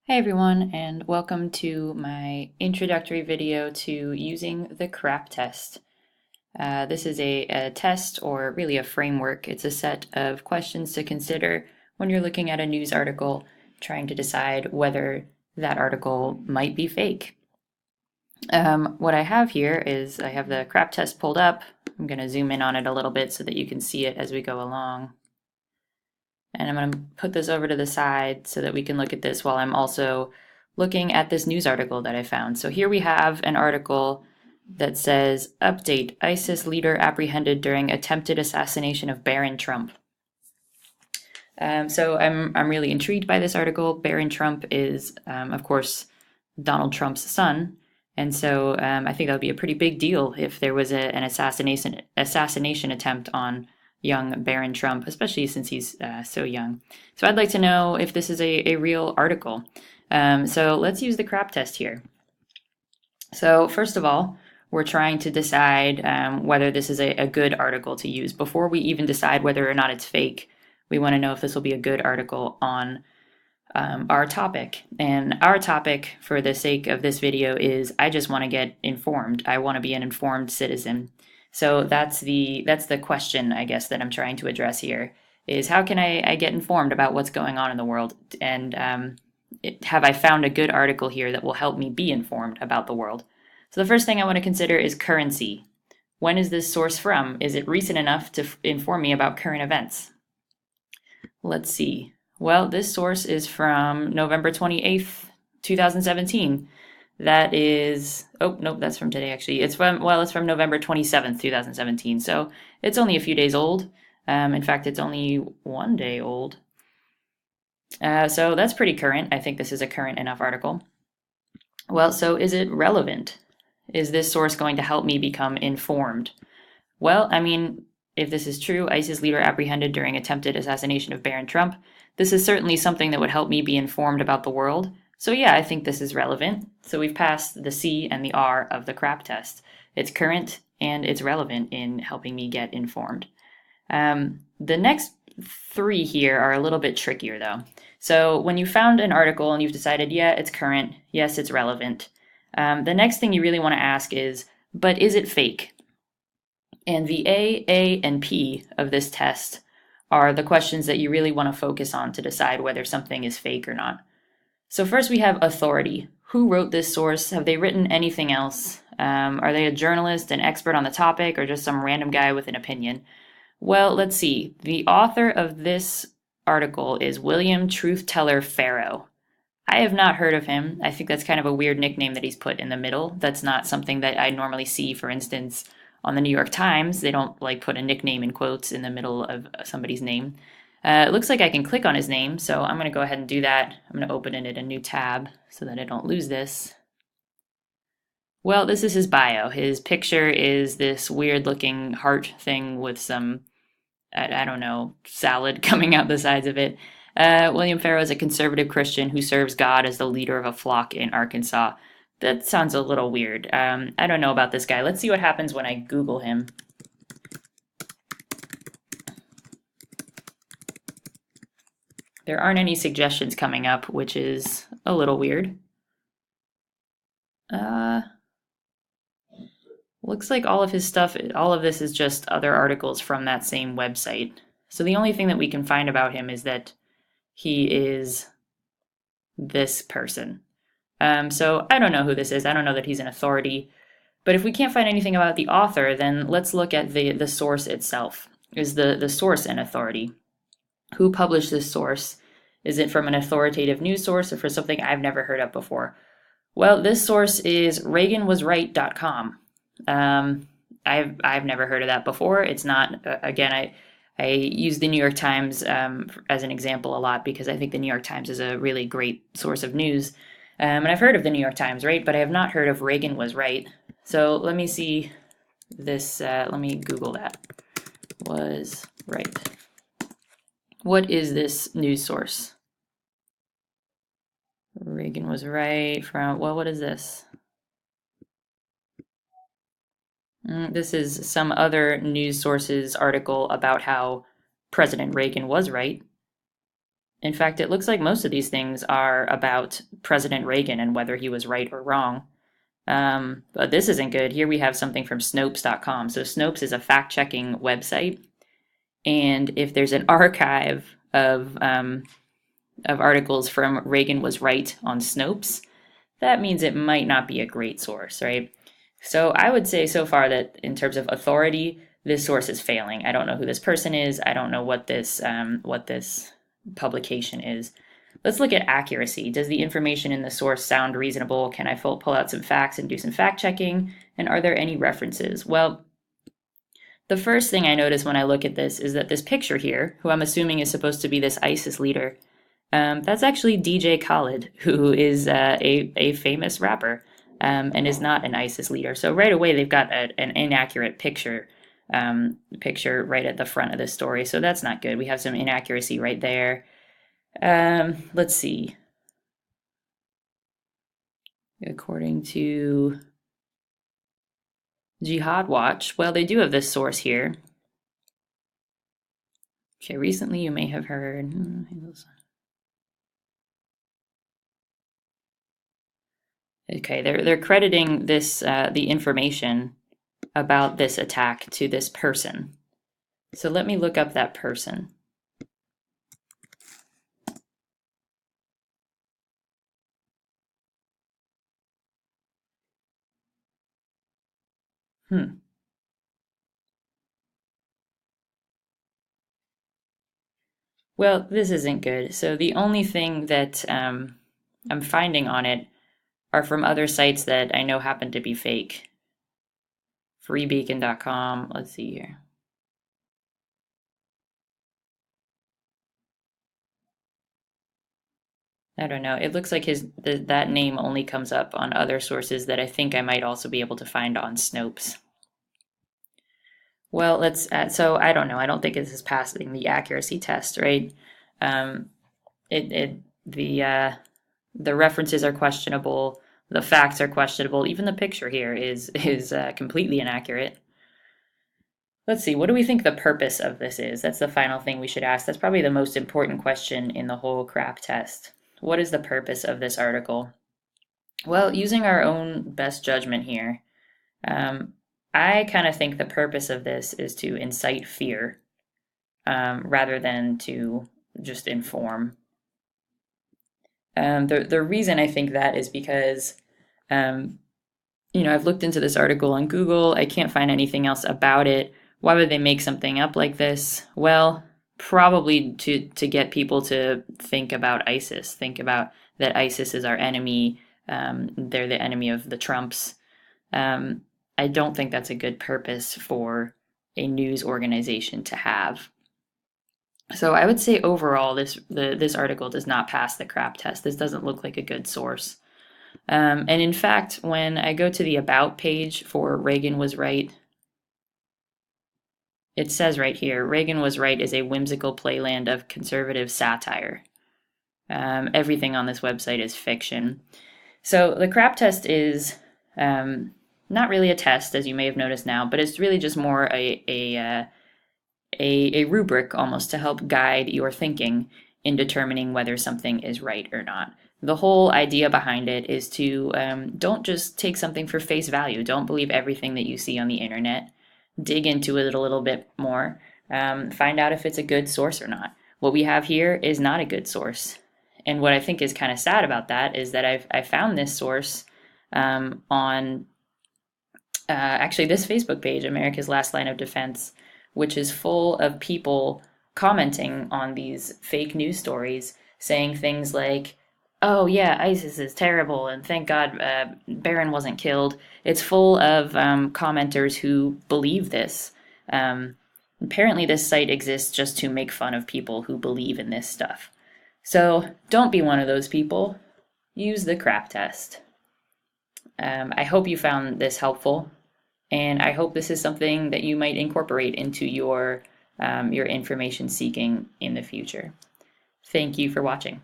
Hey everyone, and welcome to my introductory video to using the CRAP test. This is a test, or really a framework. It's a set of questions to consider when you're looking at a news article, trying to decide whether that article might be fake. What I have here is I have the CRAP test pulled up. I'm going to zoom in on it a little bit so that you can see it as we go along. And I'm going to put this over to the side so that we can look at this while I'm also looking at this news article that I found. So here we have an article that says, Update, ISIS leader apprehended during attempted assassination of Barron Trump. So I'm really intrigued by this article. Barron Trump is, of course, Donald Trump's son. And so I think that would be a pretty big deal if there was an assassination attempt on young Barron Trump, especially since he's so young. So I'd like to know if this is a real article. So let's use the CRAP test here. So first of all, we're trying to decide whether this is a good article to use. Before we even decide whether or not it's fake, we want to know if this will be a good article on our topic. And our topic, for the sake of this video, is I just want to get informed. I want to be an informed citizen. So that's the question, I guess, that I'm trying to address here, is how can I get informed about what's going on in the world? And have I found a good article here that will help me be informed about the world? So the first thing I want to consider is currency. When is this source from? Is it recent enough to inform me about current events? Let's see. Well, this source is from November 28th, 2017. That is, oh, nope, that's from today, actually. It's from November 27th, 2017. So it's only a few days old. In fact, it's only 1 day old. So that's pretty current. I think this is a current enough article. Well, so is it relevant? Is this source going to help me become informed? Well, I mean, if this is true, ISIS leader apprehended during attempted assassination of Barron Trump, this is certainly something that would help me be informed about the world. So yeah, I think this is relevant. So we've passed the C and the R of the CRAP test. It's current and it's relevant in helping me get informed. The next three here are a little bit trickier though. So when you found an article and you've decided, yeah, it's current, yes, it's relevant, the next thing you really want to ask is, but is it fake? And the A, and P of this test are the questions that you really want to focus on to decide whether something is fake or not. So first we have authority. Who wrote this source? Have they written anything else? Are they a journalist, an expert on the topic, or just some random guy with an opinion? Well, let's see. The author of this article is William Truth Teller Farrow. I have not heard of him. I think that's kind of a weird nickname that he's put in the middle. That's not something that I normally see, for instance, on the New York Times. They don't like put a nickname in quotes in the middle of somebody's name. It looks like I can click on his name, so I'm going to go ahead and do that. I'm going to open it in a new tab so that I don't lose this. Well, this is his bio. His picture is this weird looking heart thing with some, I don't know, salad coming out the sides of it. William Farrow is a conservative Christian who serves God as the leader of a flock in Arkansas. That sounds a little weird. I don't know about this guy. Let's see what happens when I Google him. There aren't any suggestions coming up, which is a little weird. Looks like all of his stuff, all of this is just other articles from that same website. So the only thing that we can find about him is that he is this person. So I don't know who this is. I don't know that he's an authority. But if we can't find anything about the author, then let's look at the source itself. Is the source an authority? Who published this source? Is it from an authoritative news source or for something I've never heard of before? Well, this source is ReaganWasRight.com. I've never heard of that before. It's not, again, I use the New York Times as an example a lot because I think the New York Times is a really great source of news. And I've heard of the New York Times, right? But I have not heard of Reagan Was Right. So let me see this. Let me Google that. Was right. What is this news source? Reagan was right from, well, what is this? This is some other news source's article about how President Reagan was right. In fact, it looks like most of these things are about President Reagan and whether he was right or wrong. But this isn't good. Here we have something from Snopes.com. So Snopes is a fact-checking website, and if there's an archive of articles from Reagan was right on Snopes, that means it might not be a great source, right? So I would say so far that in terms of authority, this source is failing. I don't know who this person is. I don't know what this publication is. Let's look at accuracy. Does the information in the source sound reasonable? Can I pull out some facts and do some fact checking? And are there any references? Well, the first thing I notice when I look at this is that this picture here, who I'm assuming is supposed to be this ISIS leader, that's actually DJ Khaled, who is a famous rapper and is not an ISIS leader. So right away they've got an inaccurate picture right at the front of this story. So that's not good. We have some inaccuracy right there. Let's see. According to Jihad Watch, well, they do have this source here. Okay, recently you may have heard. Okay, they're crediting this the information about this attack to this person. So let me look up that person. Well, this isn't good. So the only thing that I'm finding on it are from other sites that I know happen to be fake. Freebeacon.com. Let's see here. I don't know. It looks like that name only comes up on other sources that I think I might also be able to find on Snopes. Well, so I don't know. I don't think this is passing the accuracy test, right? The references are questionable. The facts are questionable. Even the picture here is completely inaccurate. Let's see, what do we think the purpose of this is? That's the final thing we should ask. That's probably the most important question in the whole crap test. What is the purpose of this article? Well, using our own best judgment here, I kind of think the purpose of this is to incite fear rather than to just inform. The reason I think that is because, I've looked into this article on Google. I can't find anything else about it. Why would they make something up like this? Well, probably to get people to think about ISIS, think about that ISIS is our enemy. They're the enemy of the Trumps. I don't think that's a good purpose for a news organization to have. So I would say overall, this article does not pass the crap test. This doesn't look like a good source. And in fact, when I go to the About page for Reagan Was Right, it says right here, Reagan Was Right is a whimsical playland of conservative satire. Everything on this website is fiction. So the crap test is not really a test, as you may have noticed now, but it's really just more a rubric almost to help guide your thinking in determining whether something is right or not. The whole idea behind it is to don't just take something for face value. Don't believe everything that you see on the internet. Dig into it a little bit more. Find out if it's a good source or not. What we have here is not a good source. And what I think is kind of sad about that is that I found this source on actually this Facebook page, America's Last Line of Defense, which is full of people commenting on these fake news stories, saying things like, oh yeah, ISIS is terrible, and thank God Barron wasn't killed. It's full of commenters who believe this. Apparently this site exists just to make fun of people who believe in this stuff. So don't be one of those people. Use the crap test. I hope you found this helpful, and I hope this is something that you might incorporate into your information seeking in the future. Thank you for watching.